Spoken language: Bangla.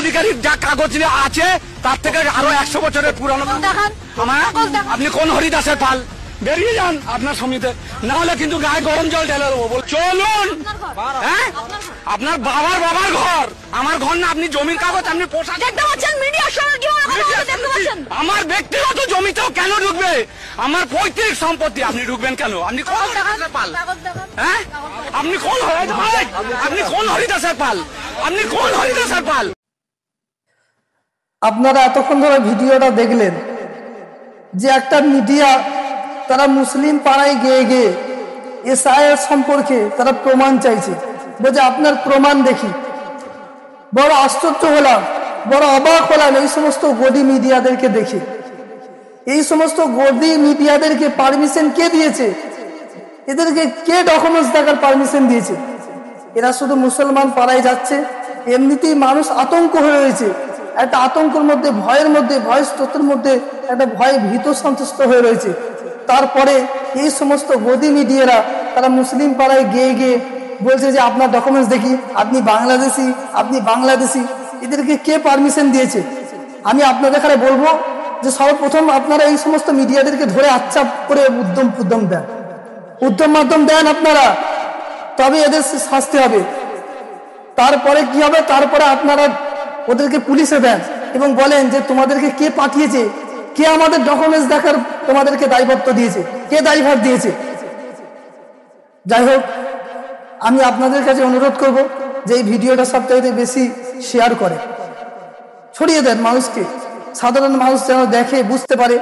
অধিকারীর যা কাগজ আছে তার থেকে আরো 100 বছরের পুরানো। আপনি কোন হরিদাসের পাল? বেরিয়ে যান আপনার সমিতি, না হলে কিন্তু গায়ে গরম জল ঢেলে দেবো। চলুন। হ্যাঁ, আপনার বাবার ঘর, আমার ঘর না। আপনি জমির কাগজ আপনি পোশাক দেখতে পাচ্ছেন, মিডিয়ার সঙ্গে আমার ব্যক্তিগত জমিতেও কেন ঢুকবে? আমার পৈতৃক সম্পত্তি আপনি ঢুকবেন কেন? আপনি কোন হরিদাসের পাল? হ্যাঁ, আপনি কোন হরিদাসের পাল? আপনি কোন হরিদাসের পাল? আপনারা এতক্ষণ ধরে ভিডিওটা দেখলেন যে একটা মিডিয়া তারা মুসলিম পাড়ায় গিয়ে এসআইআর সম্পর্কে তারা প্রমাণ চাইছে, বলছে আপনার প্রমাণ দেখি। বড় আশ্চর্য হলাম, বড় অবাক হলাম এই সমস্ত গদি মিডিয়াদেরকে দেখে। এই সমস্ত গদি মিডিয়াদেরকে পারমিশন কে দিয়েছে? এদেরকে কে ডকুমেন্টস দেখার পারমিশন দিয়েছে? এরা শুধু মুসলমান পাড়ায় যাচ্ছে, এমনিতেই মানুষ আতঙ্ক হয়ে রয়েছে। একটা আতঙ্কের মধ্যে, ভয়ের মধ্যে, ভয়স্তত্বের মধ্যে একটা ভয় ভীত সন্তুষ্ট হয়ে রয়েছে। তারপরে এই সমস্ত গদি মিডিয়ারা তারা মুসলিম পাড়ায় গিয়ে বলছে যে আপনার ডকুমেন্টস দেখি, আপনি বাংলাদেশি। এদেরকে কে পারমিশন দিয়েছে? আমি আপনাদের এখানে বলবো যে সর্বপ্রথম আপনারা এই সমস্ত মিডিয়াদেরকে ধরে আচ্ছা করে উদ্যম মাধ্যম দেন আপনারা, তবে এদের শাস্তি হবে। তারপরে কি হবে? তারপরে আপনারা ওদেরকে পুলিশে দেন এবং বলেন যে তোমাদেরকে কে পাঠিয়েছে, কে আমাদের ডকুমেন্টস দেখার তোমাদেরকে দায়বদ্ধ দিয়েছে, কে দায়ভার দিয়েছে। যাই হোক, আমি আপনাদের কাছে অনুরোধ করব যে এই ভিডিওটা সবচাইতে বেশি শেয়ার করে ছড়িয়ে দেন মানুষকে, সাধারণ মানুষ যেন দেখে বুঝতে পারে।